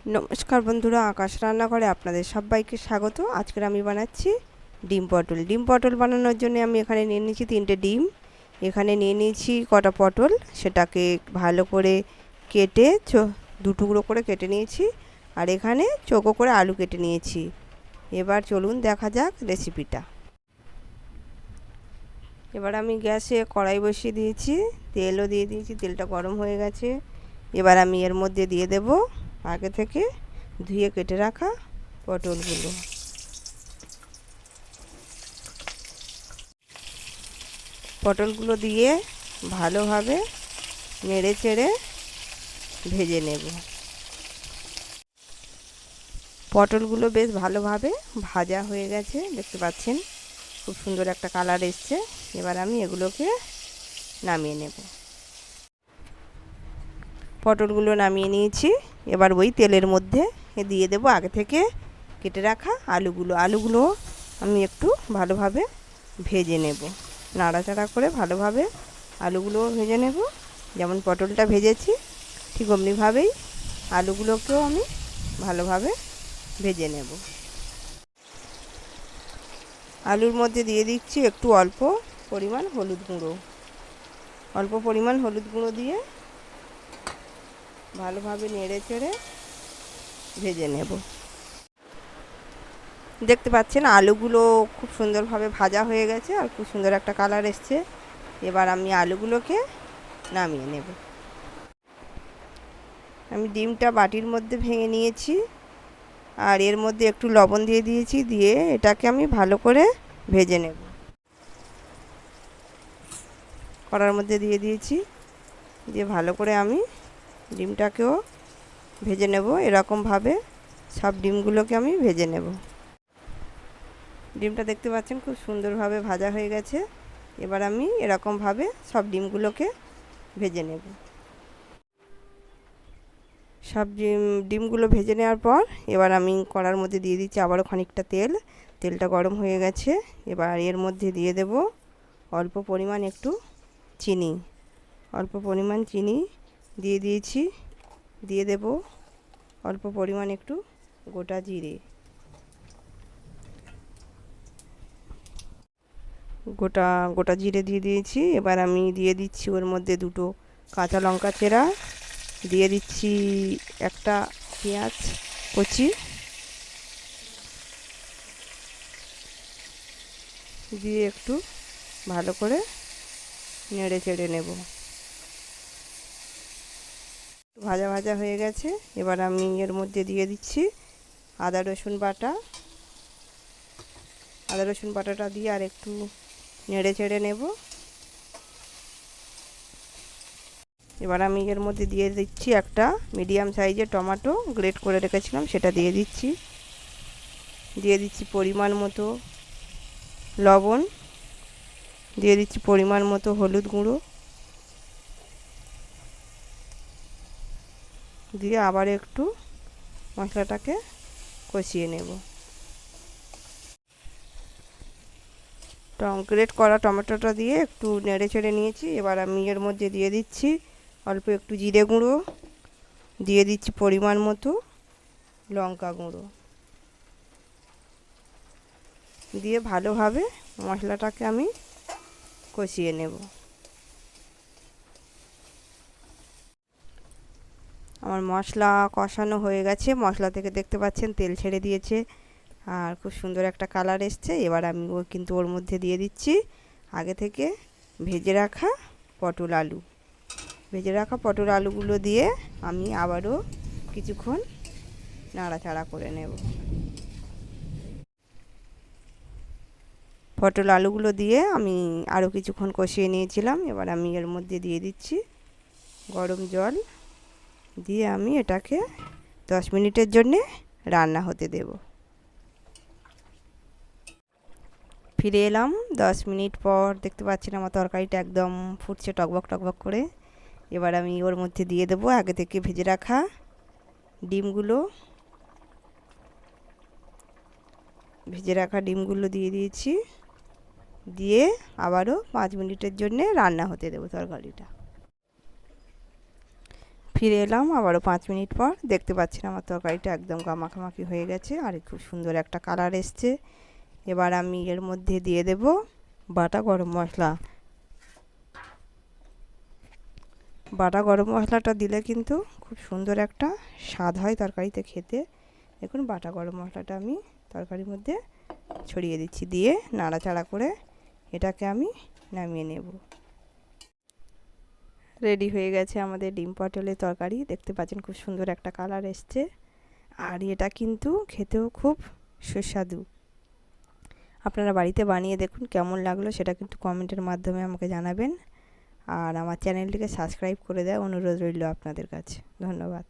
নমস্কার বন্ধুরা, আকাশ রান্নাঘরে আপনাদের সবাইকে স্বাগত। আজকের আমি বানাচ্ছি ডিম পটল। ডিম পটল বানানোর জন্য আমি এখানে নিয়ে নিয়েছি 3টে ডিম। এখানে নিয়ে নিয়েছি কটা পটল, সেটাকে ভালো করে কেটে দু টুকরো করে কেটে নিয়েছি। আর এখানে চৌকো করে আলু কেটে নিয়েছি। এবার চলুন দেখা যাক রেসিপিটা। এবার আমি গ্যাসে কড়াই বসিয়ে দিয়েছি, তেলও দিয়ে দিয়েছি। তেলটা গরম হয়ে গেছে। এবার আমি এর মধ্যে দিয়ে দেব আগে থেকে ধুয়ে কেটে রাখা পটলগুলো। পটলগুলো দিয়ে ভালোভাবে নেড়ে চেড়ে ভেজে নেব। পটলগুলো বেশ ভালোভাবে ভাজা হয়ে গেছে, দেখতে পাচ্ছেন খুব সুন্দর একটা কালার এসছে। এবার আমি এগুলোকে নামিয়ে নেব। পটলগুলো নামিয়ে নিয়েছি। এবার ওই তেলের মধ্যে দিয়ে দেব আগে থেকে কেটে রাখা আলুগুলো আমি একটু ভালোভাবে ভেজে নেব। নাড়াচাড়া করে ভালোভাবে আলুগুলোও ভেজে নেব। যেমন পটলটা ভেজেছি ঠিক অমনিভাবেই আলুগুলোকেও আমি ভালোভাবে ভেজে নেব। আলুর মধ্যে দিয়ে দিচ্ছি একটু অল্প পরিমাণ হলুদ গুঁড়ো দিয়ে ভালোভাবে নেড়ে চেড়ে ভেজে নেব। দেখতে পাচ্ছেন আলুগুলো খুব সুন্দরভাবে ভাজা হয়ে গেছে আর খুব সুন্দর একটা কালার এসছে। এবার আমি আলুগুলোকে নামিয়ে নেব। আমি ডিমটা বাটির মধ্যে ভেঙে নিয়েছি আর এর মধ্যে একটু লবণ দিয়ে দিয়েছি। দিয়ে এটাকে আমি ভালো করে ভেজে নেব। কড়ার মধ্যে দিয়ে দিয়েছি, দিয়ে ভালো করে আমি ডিমটাকেও ভেজে নেব। এরকমভাবে সব ডিমগুলোকে আমি ভেজে নেব। ডিমটা দেখতে পাচ্ছেন খুব সুন্দরভাবে ভাজা হয়ে গেছে। এবার আমি এরকমভাবে সব ডিমগুলোকে ভেজে নেব। সব ডিমগুলো ভেজে নেওয়ার পর এবার আমি কড়ার মধ্যে দিয়ে দিচ্ছি আবারও খানিকটা তেল। তেলটা গরম হয়ে গেছে। এবার এর মধ্যে দিয়ে দেব অল্প পরিমাণ একটু চিনি। দিয়ে দিয়েছি। দিয়ে দেব অল্প পরিমাণ একটু গোটা জিরে। গোটা জিরে দিয়ে দিয়েছি। এবার আমি দিয়ে দিচ্ছি ওর মধ্যে 2টো কাঁচা লঙ্কা চেরা, দিয়ে দিচ্ছি একটা পেঁয়াজ কুচি, দিয়ে একটু ভালো করে নেড়ে চেড়ে নেব। ভাজা ভাজা হয়ে গেছে। এবার আমি এর মধ্যে দিয়ে দিচ্ছি আদা রসুন বাটাটা দিয়ে আর একটু নেড়ে চেড়ে নেব। এবার আমি এর মধ্যে দিয়ে দিচ্ছি একটা মিডিয়াম সাইজের টমেটো গ্রেট করে রেখেছিলাম, সেটা দিয়ে দিচ্ছি পরিমাণ মতো লবণ, দিয়ে দিচ্ছি পরিমাণ মতো হলুদ গুঁড়ো, দিয়ে আবার একটু মশলাটাকে কষিয়ে নেব। গ্রেট করা টমেটোটা দিয়ে একটু নেড়ে চেড়ে নিয়েছি। এবার আমি এর মধ্যে দিয়ে দিচ্ছি অল্প একটু জিরে গুঁড়ো, দিয়ে দিচ্ছি পরিমাণ মতো লঙ্কা গুঁড়ো, দিয়ে ভালোভাবে মশলাটাকে আমি কষিয়ে নেব। আমার মশলা কষানো হয়ে গেছে। মশলা থেকে দেখতে পাচ্ছেন তেল ছেড়ে দিয়েছে আর খুব সুন্দর একটা কালার এসছে। এবার আমি ওর মধ্যে দিয়ে দিচ্ছি আগে থেকে ভেজে রাখা পটল আলুগুলো দিয়ে আমি আবারও কিছুক্ষণ নাড়াচাড়া করে নেব। পটল আলুগুলো দিয়ে আমি আরও কিছুক্ষণ কষিয়ে নিয়েছিলাম। এবার আমি এর মধ্যে দিয়ে দিচ্ছি গরম জল, দিয়ে আমি এটাকে 10 মিনিটের জন্যে রান্না হতে দেব। ফিরে এলাম 10 মিনিট পর। দেখতে পাচ্ছেন আমার তরকারিটা একদম ফুটছে টকবক করে। এবার আমি ওর মধ্যে দিয়ে দেবো আগে থেকে ভেজে রাখা ডিমগুলো দিয়ে দিয়েছি। দিয়ে আবারও 5 মিনিটের জন্যে রান্না হতে দেবো তরকারিটা। ফিরে এলাম আবারও 5 মিনিট পর। দেখতে পাচ্ছেন আমার তরকারিটা একদম গামাখামাখি হয়ে গেছে আর খুব সুন্দর একটা কালার এসছে। এবার আমি এর মধ্যে দিয়ে দেব বাটা গরম মশলা। বাটা গরম মশলাটা দিলে কিন্তু খুব সুন্দর একটা স্বাদ হয় তরকারিতে খেতে। দেখুন বাটা গরম মশলাটা আমি তরকারির মধ্যে ছড়িয়ে দিচ্ছি, দিয়ে নাড়াচাড়া করে এটাকে আমি নামিয়ে নেব। রেডি হয়ে গেছে আমাদের ডিম পটলের তরকারি। দেখতে পাচ্ছেন খুব সুন্দর একটা কালার এসছে আর এটা কিন্তু খেতেও খুব সুস্বাদু। আপনারা বাড়িতে বানিয়ে দেখুন কেমন লাগলো সেটা কিন্তু কমেন্টের মাধ্যমে আমাকে জানাবেন। আর আমার চ্যানেলটিকে সাবস্ক্রাইব করে দেওয়ার অনুরোধ রইল আপনাদের কাছে। ধন্যবাদ।